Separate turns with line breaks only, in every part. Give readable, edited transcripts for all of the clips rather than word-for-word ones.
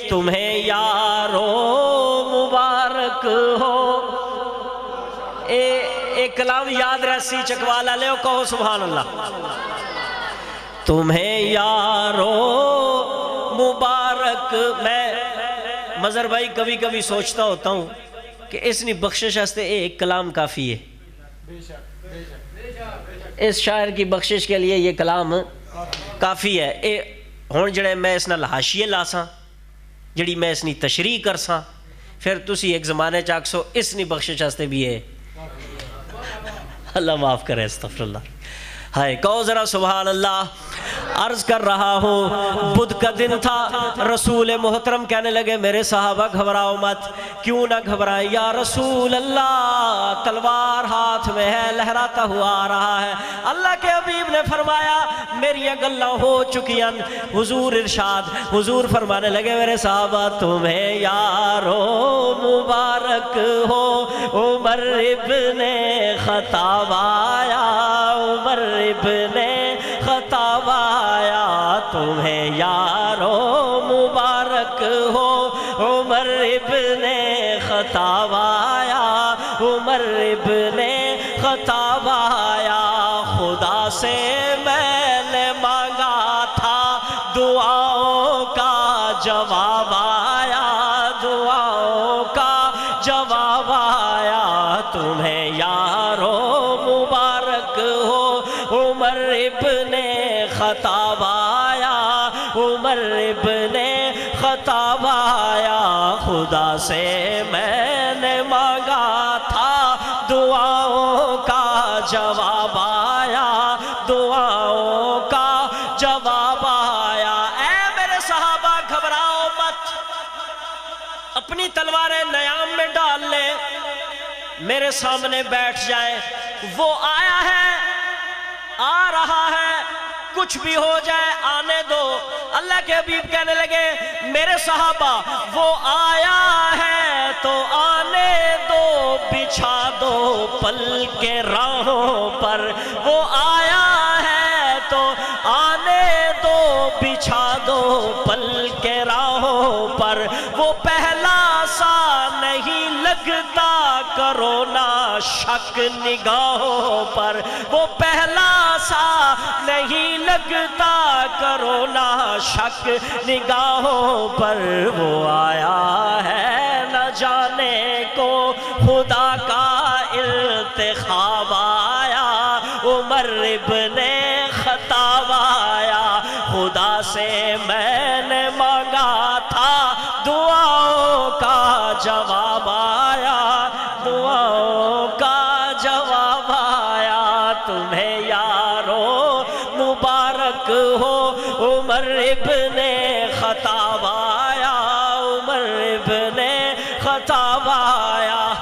تمہیں یارو مبارک ہو۔ ایک کلام یاد رسی چکوالا لے کہو سبحان اللہ۔ تمہیں یارو مبارک۔ میں مظہر بھائی کبھی کبھی سوچتا ہوتا ہوں کہ اس نے بخشش ہستے ایک کلام کافی ہے، اس شاعر کی بخشش کے لیے یہ کلام کافی ہے۔ ہون جڑے میں اس نال حاشیے لاساں، جڑی میں اس نی تشریح کرساں، پھر تسی ایک زمانے چاک سو اس نی بخشش ہستے بھی ہے۔ اللہ معاف کرے، استغفر اللہ۔ ہائے کہو ذرا سبحان اللہ۔ عرض کر رہا ہوں بدھ کا دن تھا، رسول محترم کہنے لگے میرے صحابہ گھبراؤ مت۔ کیوں نہ گھبرائیں یا رسول اللہ، تلوار ہاتھ میں ہے، لہراتا ہوا آ رہا ہے۔ اللہ کے حبیب نے فرمایا میری گلاں ہو چکیاں۔ حضور ارشاد، حضور فرمانے لگے میرے صحابہ تمہیں یارو مبارک ہو۔ عمر ابن خطاب آیا، عمر ابن خطاب آیا، تمہیں یارو مبارک ہو۔ عمر ابن خطاب آیا، عمر ابن خطاب آیا، خدا سے میں نے مانگا تھا دعاؤں کا جواب آیا، دعاؤں کا جواب آیا، تمہیں یارو مبارک ہو۔ عمر ابن خطاب آیا، عمر ابن خطاب آیا، خدا سے میں نے مانگا تھا دعاؤں کا جواب آیا، دعاؤں کا جواب آیا۔ اے میرے صحابہ گھبراؤ مت، اپنی تلواریں نیام میں ڈال لے، میرے سامنے بیٹھ جائے۔ وہ آیا ہے، آ رہا ہے، کچھ بھی ہو جائے آنے دو۔ اللہ کے حبیب کہنے لگے میرے صحابہ وہ آیا ہے تو آنے دو، بچھا دو پل کے راہوں پر۔ وہ آیا ہے تو آنے دو، بچھا دو پل کے راہوں پر۔ وہ پہلا سا نہیں لگتا، کرو نا شک نگاہوں پر۔ وہ پہلا سا نہیں لگتا، کرو نا شک نگاہوں پر۔ وہ آیا ہے نہ جانے کو خدا کا انتخاب آیا، عمر ابن خطاب آیا، خدا سے میں نے مانگا تھا دعاؤں کا جواب آیا، دعاؤں کا جواب آیا، تمہیں یارو مبارک ہو۔ عمر ابن خطاب آیا، عمر ابن خطاب آیا۔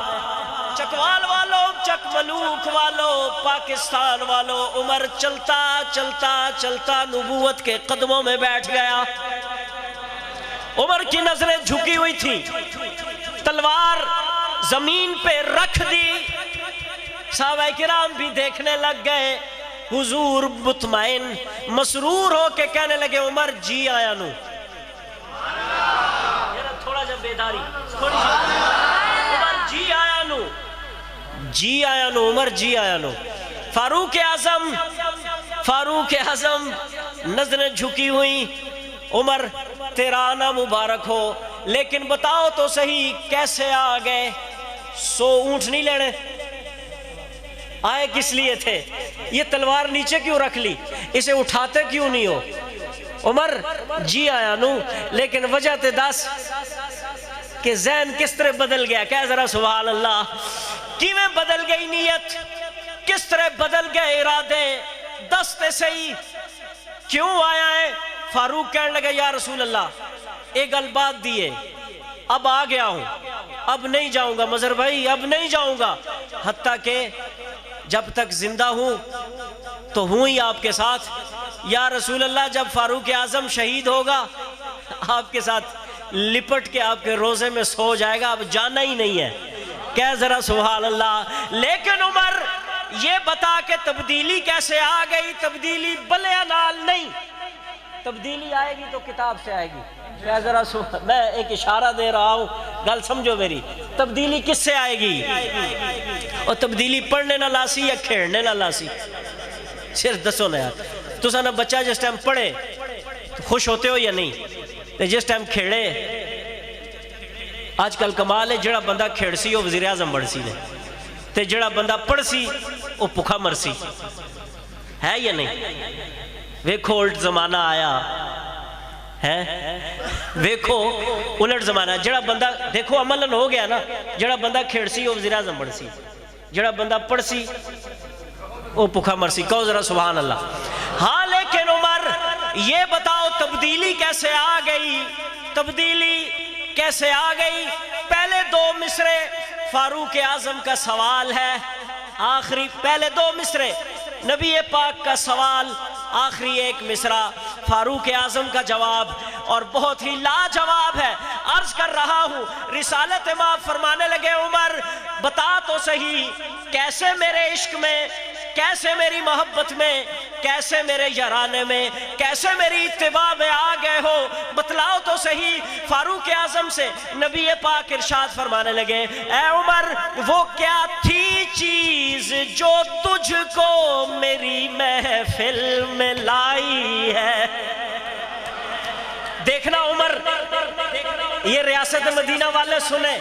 چکوال والو، چک ملوک والو، پاکستان والو، عمر چلتا چلتا چلتا نبوت کے قدموں میں بیٹھ گیا۔ عمر کی نظریں جھکی ہوئی تھیں، تلوار زمین پہ رکھ دی۔ صحابہ کرام بھی دیکھنے لگ گئے۔ حضور مطمئن مسرور ہو کے کہنے لگے عمر جی آیا نو۔ تھوڑا جا بیداری، عمر جی آیا نو، جی آیا نو، عمر جی آیا نو۔ فاروق اعظم، فاروق اعظم نظریں جھکی ہوئی، عمر تیرا آنا مبارک ہو، لیکن بتاؤ تو صحیح کیسے آ گئے؟ 100 اونٹ نہیں لینے، آئے کس لیے تھے؟ یہ تلوار نیچے کیوں رکھ لی؟ اسے اٹھاتے کیوں نہیں ہو؟ عمر جی آیا نو، لیکن وجہ تے دس کہ ذہن کس طرح بدل گیا؟ کہہ ذرا سبحان اللہ۔ کیویں بدل گئی نیت؟ کس طرح بدل گئے ارادے؟ دستے صحیح کیوں آیا ہے؟ فاروق کہنے لگا یا رسول اللہ ایک گل بات دیئے، اب آ گیا ہوں، اب نہیں جاؤں گا مظہر بھائی، اب نہیں جاؤں گا، حتیٰ کہ جب تک زندہ ہوں تو ہوں ہی آپ کے ساتھ۔ یا رسول اللہ جب فاروق اعظم شہید ہوگا آپ کے ساتھ لپٹ کے آپ کے روزے میں سو جائے گا، اب جانا ہی نہیں ہے۔ کہہ ذرا سبحان اللہ۔ لیکن عمر یہ بتا کہ تبدیلی کیسے آ گئی؟ تبدیلی بلے نال نہیں، تبدیلی آئے گی تو کتاب سے آئے گی۔ میں ایک اشارہ دے رہا ہوں، گل سمجھو میری. تبدیلی کس سے آئے گی؟ اور تبدیلی پڑھنے نہ لاسی یا کھیڑنے نہ لاسی؟ صرف دسو نا یار. تو سانا بچہ جس ٹائم پڑھے خوش ہوتے ہو یا نہیں؟ جس ٹائم کھیڑے، آج کل کمال ہے، جڑا بندہ کھیڑ سی وہ وزیر اعظم بڑھ سی نے، تے جڑا بندہ پڑھ سی وہ بھوکا مر سی. ہے یا نہیں؟ ویکھو الٹ زمانہ آیا ہے، ویکھو الٹ زمانہ. جڑا بندہ دیکھو عملاً ہو گیا نا، جڑا بندہ کھیڑ سی وہ وزیر اعظم بڑھ سی، جڑا بندہ پڑھ سی وہ بھوکا مر سی. کہو ذرا سبحان اللہ. ہاں لیکن عمر یہ بتاؤ تبدیلی کیسے آ گئی؟ تبدیلی کیسے آ گئی؟ پہلے دو مصرے فاروق اعظم کا سوال ہے، آخری پہلے دو مصرے نبی پاک کا سوال، آخری ایک مصرع فاروق اعظم کا جواب، اور بہت ہی لاجواب ہے. عرض کر رہا ہوں، رسالت مآب فرمانے لگے عمر بتا تو صحیح کیسے میرے عشق میں، کیسے میری محبت میں، کیسے میرے یارانے میں، کیسے میری اتباع میں آ گئے ہو، بتلاؤ تو صحیح. فاروق اعظم سے نبی پاک ارشاد فرمانے لگے اے عمر وہ کیا تھی چیز جو تجھ کو میری محفل میں لائی ہے. دیکھنا عمر، یہ ریاست مدینہ والے سنیں،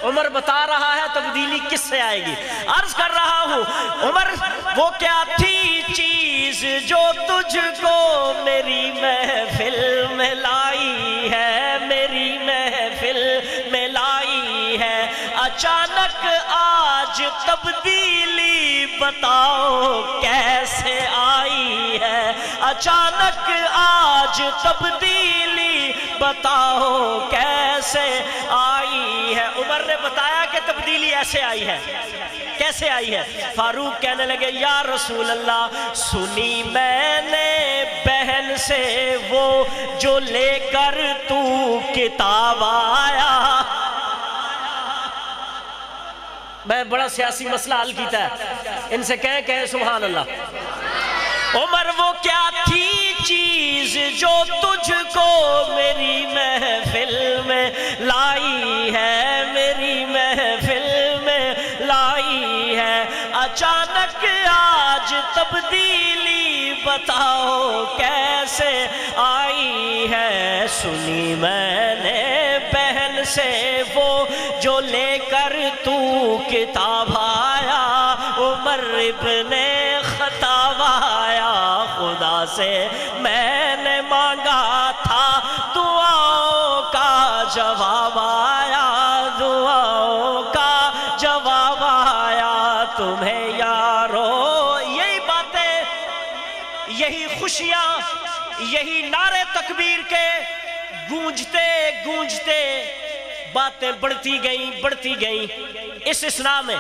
عمر بتا رہا ہے تبدیلی کس سے آئے گی. عرض کر رہا ہوں عمر وہ کیا تھی چیز جو تجھ کو میری محفل میں لائی ہے، میری محفل میں لائی ہے. اچانک آج تبدیلی بتاؤ کیسے آئی ہے، اچانک آج تبدیلی بتاؤ کیسے آئی ہے. عمر نے بتایا کہ تبدیلی ایسے آئی ہے. کیسے آئی ہے؟ فاروق کہنے لگے یا رسول اللہ سنی میں نے بہن سے وہ جو لے کر تو کتاب آیا. میں بڑا سیاسی مسئلہ حل کیتا ہے، ان سے کہیں سبحان اللہ. عمر وہ کیا تھی چیز جو تجھ کو میری محفل میں لائی ہے، میری محفل میں لائی ہے. اچانک آج تبدیلی بتاؤ کیسے آئی ہے. سنی میں نے بہن سے وہ جو لے کر تو کتاب آیا، عمر ابن خطاب آیا. خدا سے میں نے مانگا تھا دعاؤں کا جواب آیا، دعاؤں کا جواب آیا. تمہیں یارو یہی باتیں، یہی خوشیاں، یہی نعرے تکبیر کے گونجتے گونجتے باتیں بڑھتی گئیں. اس اسنا میں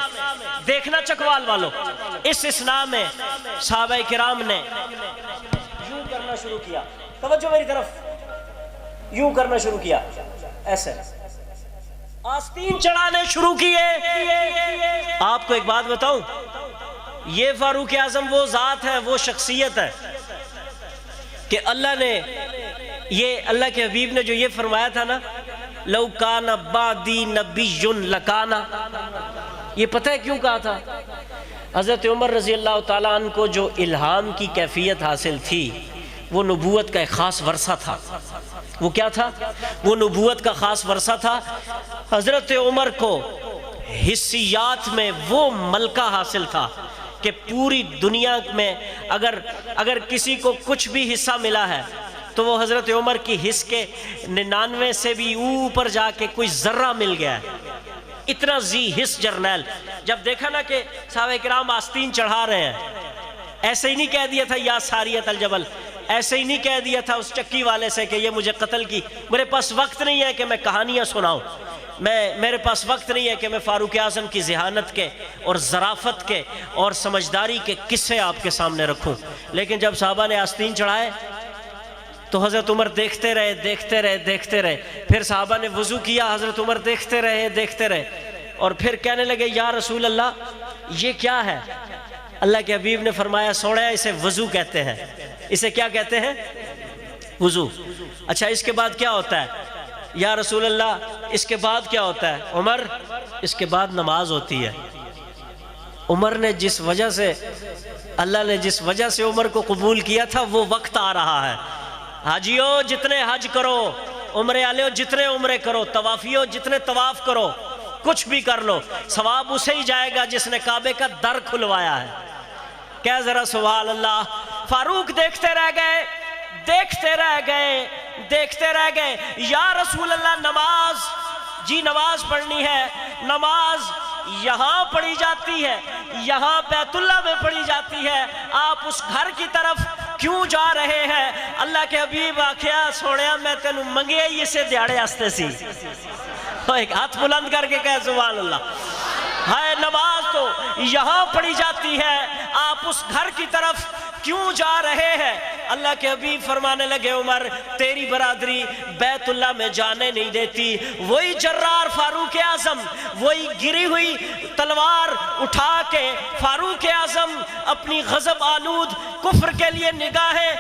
دیکھنا چکوال والوں، اس اسنا میں صحابہ کرام نے یوں کرنا شروع کیا. توجہ میری طرف، یوں کرنا شروع کیا، ایسے آستین چڑھانے شروع کیے. آپ کو ایک بات بتاؤں، یہ فاروق اعظم وہ ذات ہے، وہ شخصیت ہے کہ اللہ نے، یہ اللہ کے حبیب نے جو یہ فرمایا تھا نا لو کان بعدی نبی لکانا، یہ پتہ ہے کیوں کہا تھا؟ حضرت عمر رضی اللہ تعالیٰ عنہ کو جو الہام کی کیفیت حاصل تھی وہ نبوت کا ایک خاص ورثہ تھا. وہ کیا تھا؟ وہ نبوت کا خاص ورثہ تھا. حضرت عمر کو حسیات میں وہ ملکہ حاصل تھا کہ پوری دنیا میں اگر کسی کو کچھ بھی حصہ ملا ہے تو وہ حضرت عمر کی حص کے 99 سے بھی اوپر جا کے کوئی ذرہ مل گیا ہے. اتنا ذی حص جرنیل. جب دیکھا نا کہ صحابہ کرام آستین چڑھا رہے ہیں، ایسے ہی نہیں کہہ دیا تھا یا ساریت الجبل، ایسے ہی نہیں کہہ دیا تھا اس چکی والے سے کہ یہ مجھے قتل کی. میرے پاس وقت نہیں ہے کہ میں کہانیاں سناؤں، میرے پاس وقت نہیں ہے کہ میں فاروق اعظم کی ذہانت کے اور ظرافت کے اور سمجھداری کے قصے آپ کے سامنے رکھوں. لیکن جب صحابہ نے آستین چڑھائے تو حضرت عمر دیکھتے رہے. پھر صحابہ نے وضو کیا، حضرت عمر دیکھتے رہے اور پھر کہنے لگے یا رسول اللہ یہ کیا ہے؟ اللہ کے حبیب نے فرمایا سوڑا اسے وضو کہتے ہیں. اسے کیا کہتے ہیں؟ وضو۔ اچھا اس کے بعد کیا ہوتا ہے؟ یا رسول اللہ اس کے بعد کیا ہوتا ہے؟ عمر اس کے بعد نماز ہوتی ہے۔ عمر نے جس وجہ سے، اللہ نے جس وجہ سے عمر کو قبول کیا تھا وہ وقت آ رہا ہے۔ حاجیو جتنے حج کرو، عمرے والےو جتنے عمرے کرو، طوافیو جتنے طواف کرو، کچھ بھی کر لو، ثواب اسے ہی جائے گا جس نے کعبے کا در کھلوایا ہے۔ کیا ذرا سبحان اللہ۔ فاروق دیکھتے رہ گئے، دیکھتے رہ گئے، دیکھتے رہ گئے۔ یا رسول اللہ نماز، جی نماز پڑھنی ہے۔ نماز یہاں پڑھی جاتی ہے، یہاں بیت اللہ میں پڑھی جاتی ہے، آپ اس گھر کی طرف کیوں جا رہے ہیں؟ اللہ کے حبیب آکھیا سوڑیا میں تینوں منگے ہی اسے دیاڑے ہستے سی۔ ایک ہاتھ بلند کر کے کہے سبحان اللہ۔ ہے نماز تو یہاں پڑھی جاتی ہے، آپ اس گھر کی طرف کیوں جا رہے ہیں؟ اللہ کے حبیب فرمانے لگے عمر تیری برادری بیت اللہ میں جانے نہیں دیتی۔ وہی جرار فاروق اعظم، وہی گری ہوئی تلوار اٹھا کے فاروق اعظم اپنی غضب آلود کفر کے لیے نگاہیں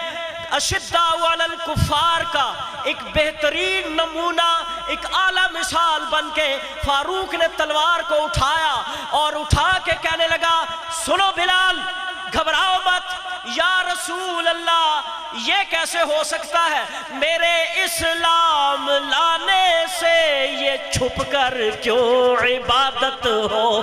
اشداء علی الکفار کا ایک بہترین نمونہ، ایک اعلیٰ مثال بن کے فاروق نے تلوار کو اٹھایا اور اٹھا کے کہنے لگا سنو بلال گھبراؤ مت، یا رسول اللہ یہ کیسے ہو سکتا ہے؟ میرے اسلام لانے سے یہ چھپ کر کیوں عبادت ہو؟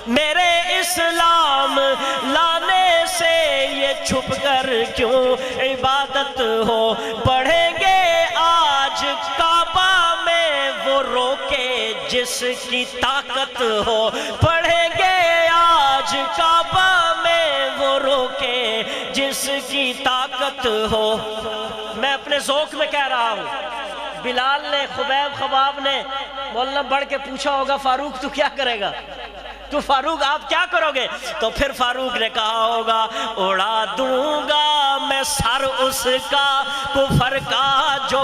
میرے اسلام لانے سے یہ چھپ کر کیوں عبادت ہو؟ پڑھیں گے آج کعبہ میں وہ روکے جس کی طاقت ہو، پڑھیں گے آج کعبہ میں وہ روکے جس کی طاقت ہو۔ میں اپنے ذوق میں کہہ رہا ہوں، بلال نے خبیب خباب نے مولانا بڑھ کے پوچھا ہوگا فاروق تو کیا کرے گا؟ تو فاروق آپ کیا کرو گے؟ تو پھر فاروق نے کہا ہوگا اڑا دوں گا میں سر اس کا کفر کا جو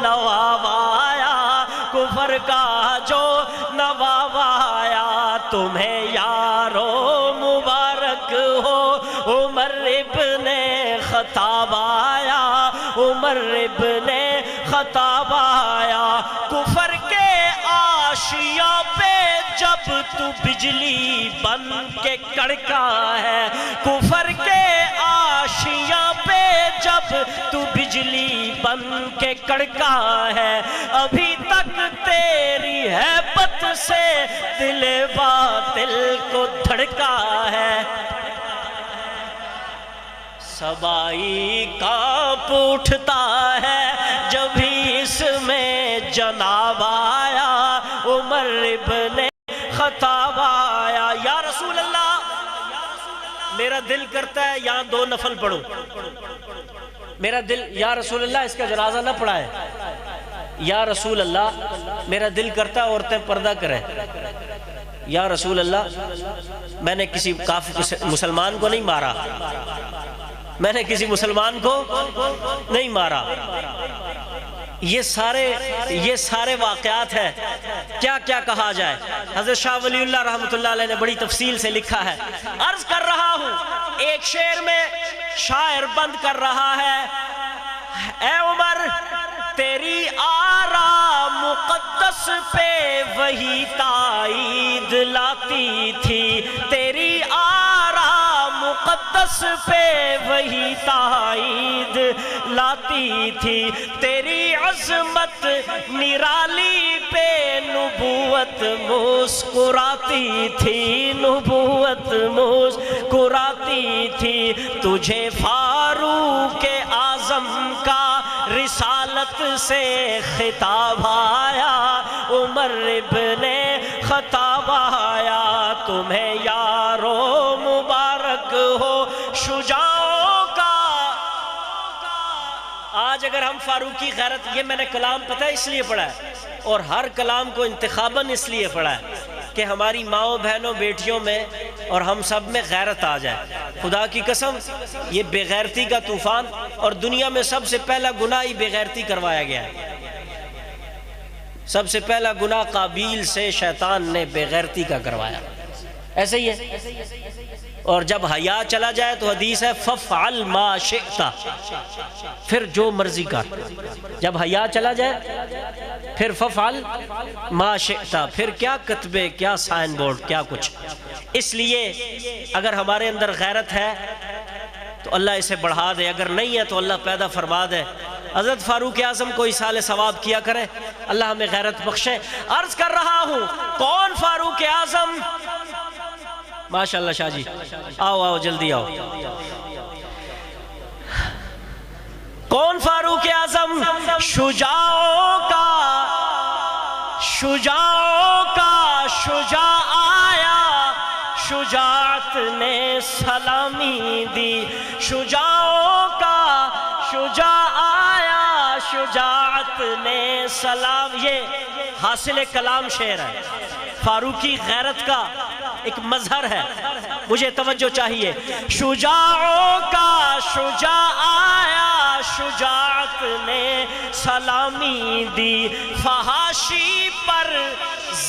نواب آیا، کفر کا جو نواب آیا۔ تمہیں یارو مبارک ہو عمر ابن خطاب آیا، عمر ابن خطاب آیا۔ کفر کے آشیاں پہ جب تو بجلی بن کے کڑکا ہے، کفر کے آشیاں پہ جب تو بجلی بن کے کڑکا ہے، ابھی تک تیری ہیبت سے دل باطل کو دھڑکا ہے۔ سبائی کانپ اٹھتا ہے جب بھی اس میں جناب آیا، عمر ابن خطاب آیا۔ یا رسول اللہ میرا دل کرتا ہے یہاں 2 نفل پڑھوں، میرا دل، یا رسول اللہ اس کا جنازہ نہ پڑھائے، یا رسول اللہ میرا دل کرتا ہے عورتیں پردہ کریں، یا رسول اللہ میں نے کسی مسلمان کو نہیں مارا، میں نے کسی مسلمان کو نہیں مارا۔ یہ سارے واقعات ہیں، کیا کیا کہا جائے۔ حضرت شاہ ولی اللہ رحمۃ اللہ علیہ نے بڑی تفصیل سے لکھا ہے۔ عرض کر رہا ہوں، ایک شعر میں شاعر بند کر رہا ہے، اے عمر تیری آرا مقدس پہ وہی تائید لاتی تھی، تیری آرا مقدس پہ وہی تائید لاتی تھی، تیری عظمت نرالی پہ نبوت مسکراتی تھی، نبوت مسکراتی تھی۔ تجھے فاروق اعظم کا رسالت سے خطاب آیا، عمر ابن خطاب آیا۔ تمہیں یارو مبارک ہو شجاعوں کا۔ آج اگر ہم فاروقی غیرت، یہ میں نے کلام پتہ اس لیے پڑھا ہے اور ہر کلام کو انتخاباً اس لیے پڑھا ہے کہ ہماری ماؤں بہنوں بیٹیوں میں اور ہم سب میں غیرت آ جائے۔ خدا کی قسم یہ بے غیرتی کا طوفان، اور دنیا میں سب سے پہلا گناہ ہی بے غیرتی کروایا گیا ہے۔ سب سے پہلا گناہ قابیل سے شیطان نے بے غیرتی کا کروایا، ایسے ہی ہے۔ اور جب حیا چلا جائے تو حدیث ہے فَفْعَلْ مَا شِئْتَ، پھر جو مرضی کر. جب حیا چلا جائے پھر فَفْعَلْ مَا شِئْتَ، پھر کیا کتبے، کیا سائن بورڈ، کیا کچھ. اس لیے اگر ہمارے اندر غیرت ہے تو اللہ اسے بڑھا دے، اگر نہیں ہے تو اللہ پیدا فرما دے. حضرت فاروق اعظم کو ایصال ثواب کیا کرے، اللہ ہمیں غیرت بخشے. عرض کر رہا ہوں کون فاروق اعظم؟ ماشاءاللہ شاہ جی، آؤ آؤ جلدی آؤ. کون فاروق اعظم؟ شجاعوں کا شجاع آیا، شجاعت نے سلامی دی. شجاعوں کا شجاع آیا، شجاعت نے سلام. یہ حاصل کلام شعر ہے، فاروقی غیرت کا ایک مظہر ہے. مجھے توجہ چاہیے. شجاعوں کا شجاع آیا، شجاعت نے سلامی دی. فحاشی پر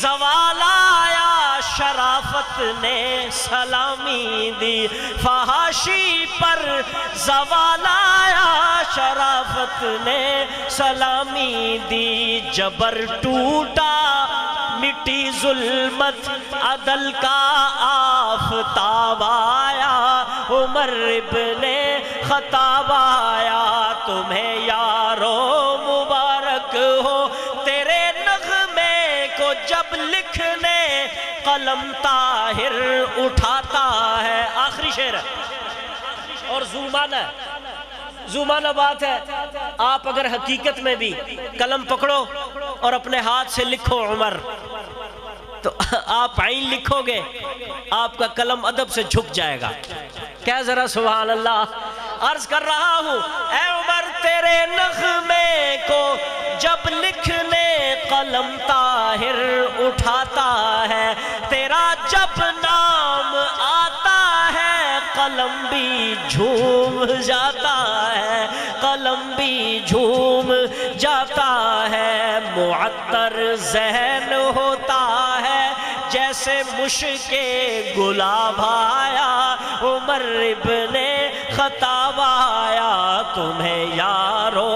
زوال آیا، شرافت نے سلامی دی. فحاشی پر زوال آیا، شرافت نے سلامی دی. جبر ٹوٹا مٹی ظلمت عدل کا آفتاب آیا، عمر ابن خطاب آیا. تمہیں یارو مبارک ہو تیرے نغمے کو جب لکھنے قلم طاہر اٹھاتا ہے. آخری شعر ہے اور زومانہ بات ہے. آپ اگر حقیقت میں بھی قلم پکڑو اور اپنے ہاتھ سے لکھو عمر، تو آپ عین لکھو گے، آپ کا قلم ادب سے جھک جائے گا. کیا ذرا سبحان اللہ. عرض کر رہا ہوں اے عمر تیرے نغمے کو جب لکھنے قلم طاہر اٹھاتا ہے، تیرا جب نام آتا ہے قلم بھی جھوم جاتا ہے، قلم بھی جھوم جاتا ہے. معطر ذہن ہوتا ہے جیسے مشک گلاب آیا، عمر ابن خطاب آیا. تمہیں یارو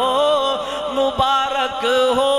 مبارک ہو